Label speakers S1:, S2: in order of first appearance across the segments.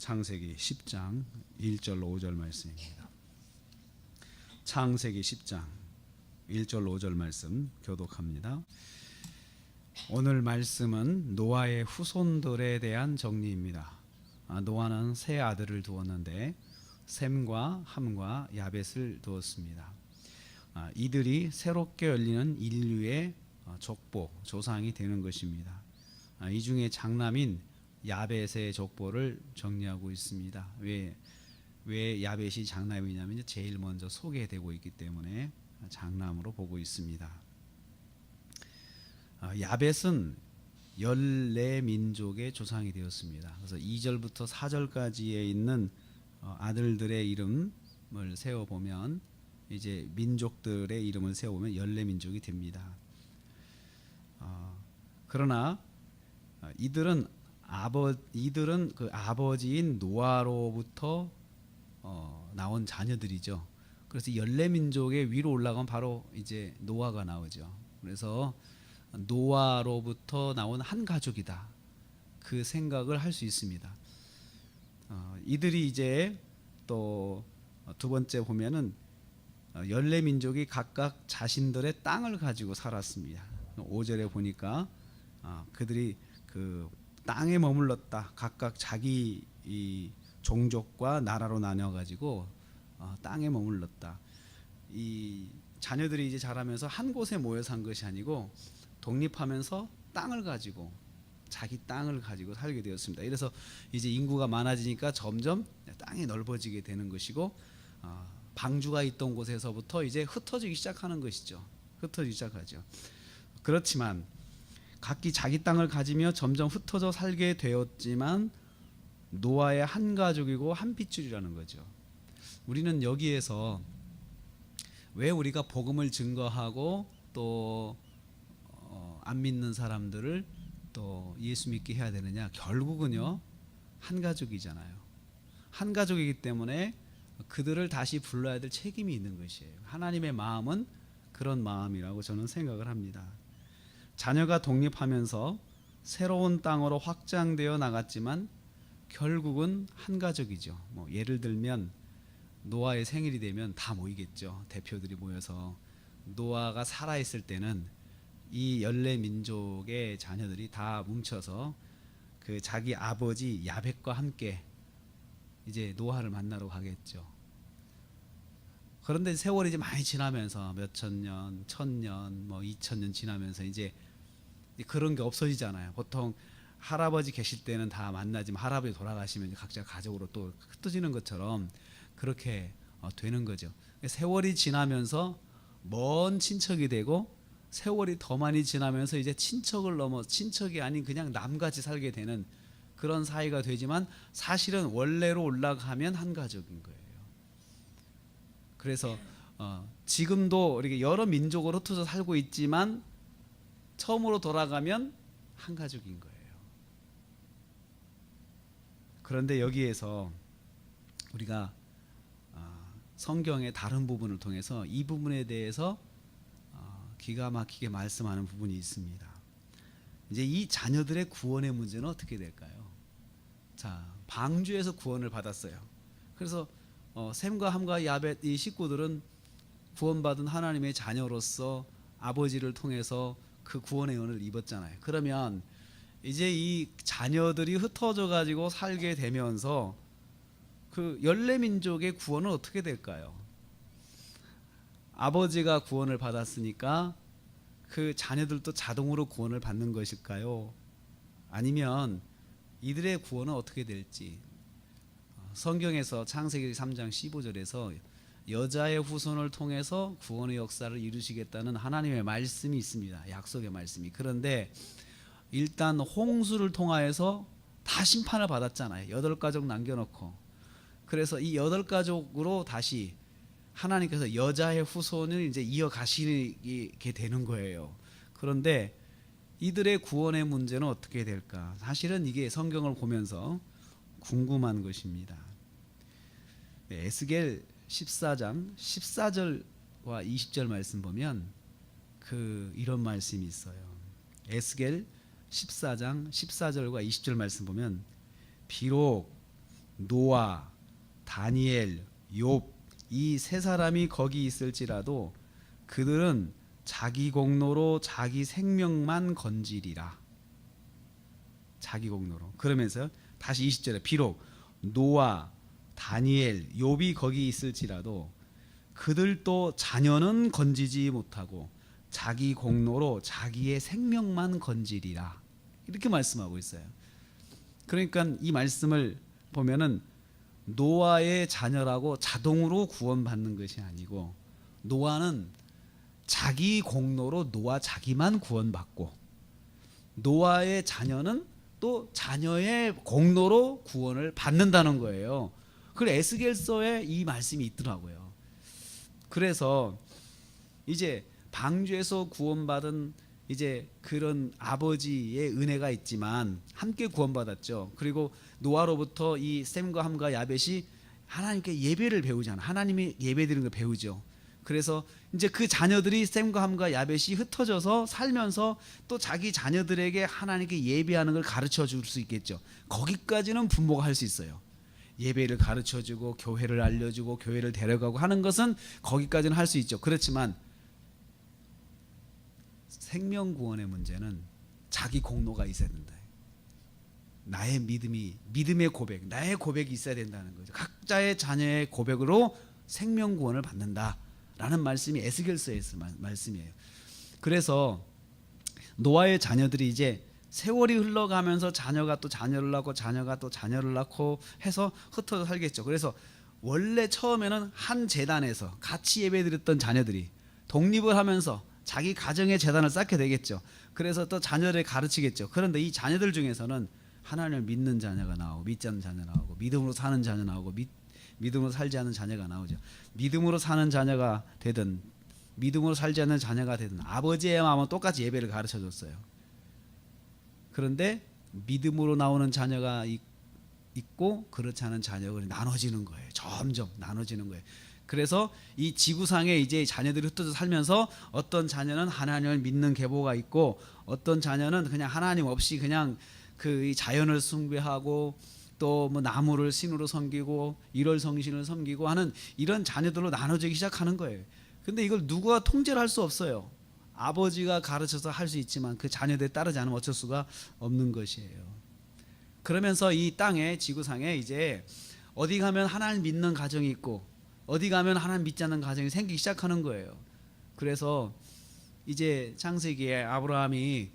S1: 창세기 10장 1절 5절 말씀입니다. 창세기 10장 1절 5절 말씀 교독합니다. 오늘 말씀은 노아의 후손들에 대한 정리입니다. 노아는 세 아들을 두었는데 셈과 함과 야벳을 두었습니다. 이들이 새롭게 열리는 인류의 족보, 조상이 되는 것입니다. 이 중에 장남인 야벳의 족보를 정리하고 있습니다. 왜 야벳이 장남이냐면 제일 먼저 소개되고 있기 때문에 장남으로 보고 있습니다. 야벳은 14민족의 조상이 되었습니다. 그래서 2절부터 4절까지에 있는 아들들의 이름을 세어보면 이제 민족들의 이름을 세어보면 14민족이 됩니다. 그러나 이들은 그 아버지인 노아로부터 나온 자녀들이죠. 그래서 14민족의 위로 올라가면 바로 이제 노아가 나오죠. 그래서 노아로부터 나온 한 가족이다. 그 생각을 할 수 있습니다. 이들이 이제 또 두 번째 보면은 14민족이 각각 자신들의 땅을 가지고 살았습니다. 5절에 보니까 그들이 그 땅에 머물렀다. 각각 자기 이 종족과 나라로 나뉘어 가지고 땅에 머물렀다. 이 자녀들이 이제 자라면서 한 곳에 모여 산 것이 아니고 독립하면서 땅을 가지고 자기 땅을 가지고 살게 되었습니다. 이래서 이제 인구가 많아지니까 점점 땅이 넓어지게 되는 것이고 방주가 있던 곳에서부터 이제 흩어지기 시작하는 것이죠. 흩어지기 시작하죠. 그렇지만 각기 자기 땅을 가지며 점점 흩어져 살게 되었지만 노아의 한 가족이고 한 핏줄이라는 거죠. 우리는 여기에서 왜 우리가 복음을 증거하고 또 안 믿는 사람들을 또 예수 믿게 해야 되느냐? 결국은요 한 가족이잖아요. 한 가족이기 때문에 그들을 다시 불러야 될 책임이 있는 것이에요. 하나님의 마음은 그런 마음이라고 저는 생각을 합니다. 자녀가 독립하면서 새로운 땅으로 확장되어 나갔지만 결국은 한 가족이죠. 예를 들면 노아의 생일이 되면 다 모이겠죠. 대표들이 모여서 노아가 살아있을 때는 이 14민족의 자녀들이 다 뭉쳐서 그 자기 아버지 야벳과 함께 이제 노아를 만나러 가겠죠. 그런데 세월이 이제 많이 지나면서 몇천 년, 1000년, 2000년 지나면서 이제 그런 게 없어지잖아요. 보통 할아버지 계실 때는 다 만나지만 할아버지 돌아가시면 각자 가족으로 또 흩어지는 것처럼 그렇게 되는 거죠. 세월이 지나면서 먼 친척이 되고 세월이 더 많이 지나면서 이제 친척을 넘어 친척이 아닌 그냥 남같이 살게 되는 그런 사이가 되지만 사실은 원래로 올라가면 한 가족인 거예요. 그래서 지금도 이렇게 여러 민족으로 흩어져 살고 있지만 처음으로 돌아가면 한 가족인 거예요. 그런데 여기에서 우리가 성경의 다른 부분을 통해서 이 부분에 대해서 기가 막히게 말씀하는 부분이 있습니다. 이제 이 자녀들의 구원의 문제는 어떻게 될까요? 자, 방주에서 구원을 받았어요. 그래서 셈과 함과 야벳 이 식구들은 구원받은 하나님의 자녀로서 아버지를 통해서 그 구원의 은혜를 입었잖아요. 그러면 이제 이 자녀들이 흩어져 가지고 살게 되면서 그 14민족의 구원은 어떻게 될까요? 아버지가 구원을 받았으니까 그 자녀들도 자동으로 구원을 받는 것일까요? 아니면 이들의 구원은 어떻게 될지 성경에서 창세기 3장 15절에서 여자의 후손을 통해서 구원의 역사를 이루시겠다는 하나님의 말씀이 있습니다. 약속의 말씀이. 그런데 일단 홍수를 통하여서 다 심판을 받았잖아요. 8가족 남겨놓고. 그래서 이 8가족으로 다시 하나님께서 여자의 후손을 이제 이어가시게 되는 거예요. 그런데 이들의 구원의 문제는 어떻게 될까? 사실은 이게 성경을 보면서 궁금한 것입니다. 에스겔 14장 14절과 20절 말씀 보면 이런 말씀이 있어요. 에스겔 14장 14절과 20절 말씀 보면 비록 노아, 다니엘, 욥 이 세 사람이 거기 있을지라도 그들은 자기 공로로 자기 생명만 건지리라. 자기 공로로. 그러면서 다시 20절에 비록 노아, 다니엘, 욥이 거기 있을지라도 그들도 자녀는 건지지 못하고 자기 공로로 자기의 생명만 건지리라. 이렇게 말씀하고 있어요. 그러니까 이 말씀을 보면은 노아의 자녀라고 자동으로 구원받는 것이 아니고 노아는 자기 공로로 노아 자기만 구원받고 노아의 자녀는 또 자녀의 공로로 구원을 받는다는 거예요. 그래서 에스겔서에 이 말씀이 있더라고요. 그래서 이제 방주에서 구원받은 이제 그런 아버지의 은혜가 있지만 함께 구원받았죠. 그리고 노아로부터 이 셈과 함과 야벳이 하나님께 예배를 배우잖아. 하나님이 예배드리는 걸 배우죠. 그래서 이제 그 자녀들이 셈과 함과 야벳이 흩어져서 살면서 또 자기 자녀들에게 하나님께 예배하는 걸 가르쳐 줄 수 있겠죠. 거기까지는 부모가 할 수 있어요. 예배를 가르쳐 주고 교회를 알려주고 교회를 데려가고 하는 것은 거기까지는 할 수 있죠. 그렇지만 생명구원의 문제는 자기 공로가 있어야 된다. 나의 믿음의 고백, 나의 고백이 있어야 된다는 거죠. 각자의 자녀의 고백으로 생명구원을 받는다라는 말씀이 에스겔서에서 말씀이에요. 그래서 노아의 자녀들이 이제 세월이 흘러가면서 자녀가 또 자녀를 낳고 자녀가 또 자녀를 낳고 해서 흩어져 살겠죠. 그래서 원래 처음에는 한 재단에서 같이 예배드렸던 자녀들이 독립을 하면서 자기 가정의 재단을 쌓게 되겠죠. 그래서 또 자녀를 가르치겠죠. 그런데 이 자녀들 중에서는 하나님을 믿는 자녀가 나오고 믿지 않는 자녀가 나오고 믿음으로 사는 자녀 나오고 믿음으로 살지 않는 자녀가 나오죠. 믿음으로 사는 자녀가 되든 믿음으로 살지 않는 자녀가 되든 아버지의 마음은 똑같이 예배를 가르쳐 줬어요. 그런데 믿음으로 나오는 자녀가 있고 그렇지 않은 자녀가 나눠지는 거예요. 점점 나눠지는 거예요. 그래서 이 지구상에 이제 자녀들이 흩어져 살면서 어떤 자녀는 하나님을 믿는 계보가 있고 어떤 자녀는 그냥 하나님 없이 그냥 그 자연을 숭배하고 또 뭐 나무를 신으로 섬기고 일월성신을 섬기고 하는 이런 자녀들로 나눠지기 시작하는 거예요. 근데 이걸 누가 통제를 할 수 없어요. 아버지가 가르쳐서 할 수 있지만 그 자녀들이 따르지 않으면 어쩔 수가 없는 것이에요. 그러면서 이 땅에 지구상에 이제 어디 가면 하나님 믿는 가정이 있고 어디 가면 하나님 믿지 않는 가정이 생기기 시작하는 거예요. 그래서 이제 창세기에 아브라함이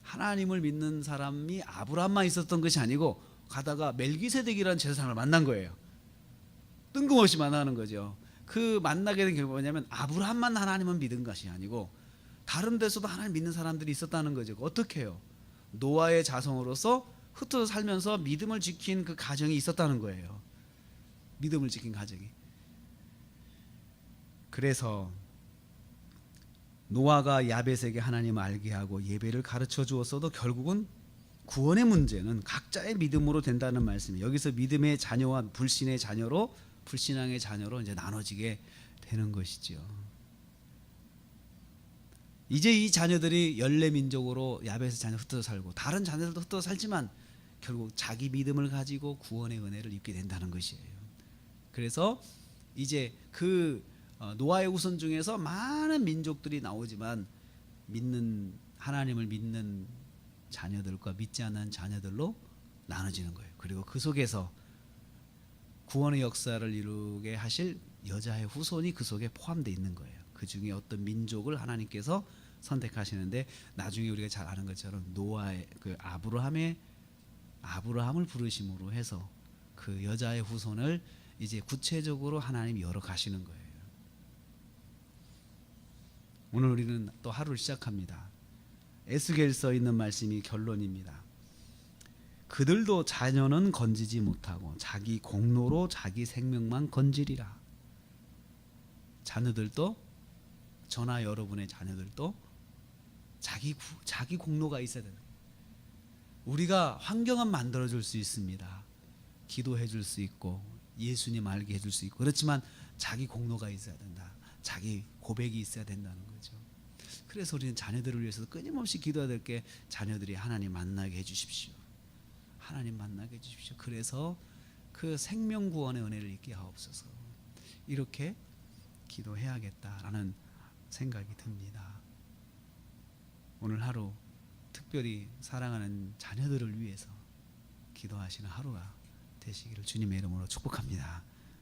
S1: 하나님을 믿는 사람이 아브라함만 있었던 것이 아니고 가다가 멜기세덱이라는 제사장을 만난 거예요. 뜬금없이 만나는 거죠. 그 만나게 된 경우가 뭐냐면 아브라함만 하나님은 믿은 것이 아니고 다른 데서도 하나님 믿는 사람들이 있었다는 거죠. 어떻게 해요? 노아의 자손으로서 흩어져 살면서 믿음을 지킨 그 가정이 있었다는 거예요. 믿음을 지킨 가정이. 그래서 노아가 야벳에게 하나님을 알게 하고 예배를 가르쳐 주었어도 결국은 구원의 문제는 각자의 믿음으로 된다는 말씀이에요. 여기서 믿음의 자녀와 불신의 자녀로 불신앙의 자녀로 이제 나눠지게 되는 것이죠. 이제 이 자녀들이 열네 민족으로 야벳의 자녀 흩어져 살고 다른 자녀들도 흩어져 살지만 결국 자기 믿음을 가지고 구원의 은혜를 입게 된다는 것이에요. 그래서 이제 그 노아의 후손 중에서 많은 민족들이 나오지만 하나님을 믿는 자녀들과 믿지 않는 자녀들로 나눠지는 거예요. 그리고 그 속에서 구원의 역사를 이루게 하실 여자의 후손이 그 속에 포함되어 있는 거예요. 그 중에 어떤 민족을 하나님께서 선택하시는데 나중에 우리가 잘 아는 것처럼 노아의 그 아브라함을 부르심으로 해서 그 여자의 후손을 이제 구체적으로 하나님이 열어 가시는 거예요. 오늘 우리는 또 하루를 시작합니다. 에스겔서에 있는 말씀이 결론입니다. 그들도 자녀는 건지지 못하고 자기 공로로 자기 생명만 건지리라. 자녀들도 저나 여러분의 자녀들도 자기 공로가 있어야 된다. 우리가 환경은 만들어 줄 수 있습니다. 기도해 줄 수 있고 예수님 알게 해줄 수 있고 그렇지만 자기 공로가 있어야 된다. 자기 고백이 있어야 된다는 거죠. 그래서 우리는 자녀들을 위해서 끊임없이 기도해야 될 게 자녀들이 하나님 만나게 해주십시오. 하나님 만나게 해주십시오. 그래서 그 생명구원의 은혜를 잊게 하옵소서. 이렇게 기도해야겠다라는 생각이 듭니다. 오늘 하루 특별히 사랑하는 자녀들을 위해서 기도하시는 하루가 되시기를 주님의 이름으로 축복합니다.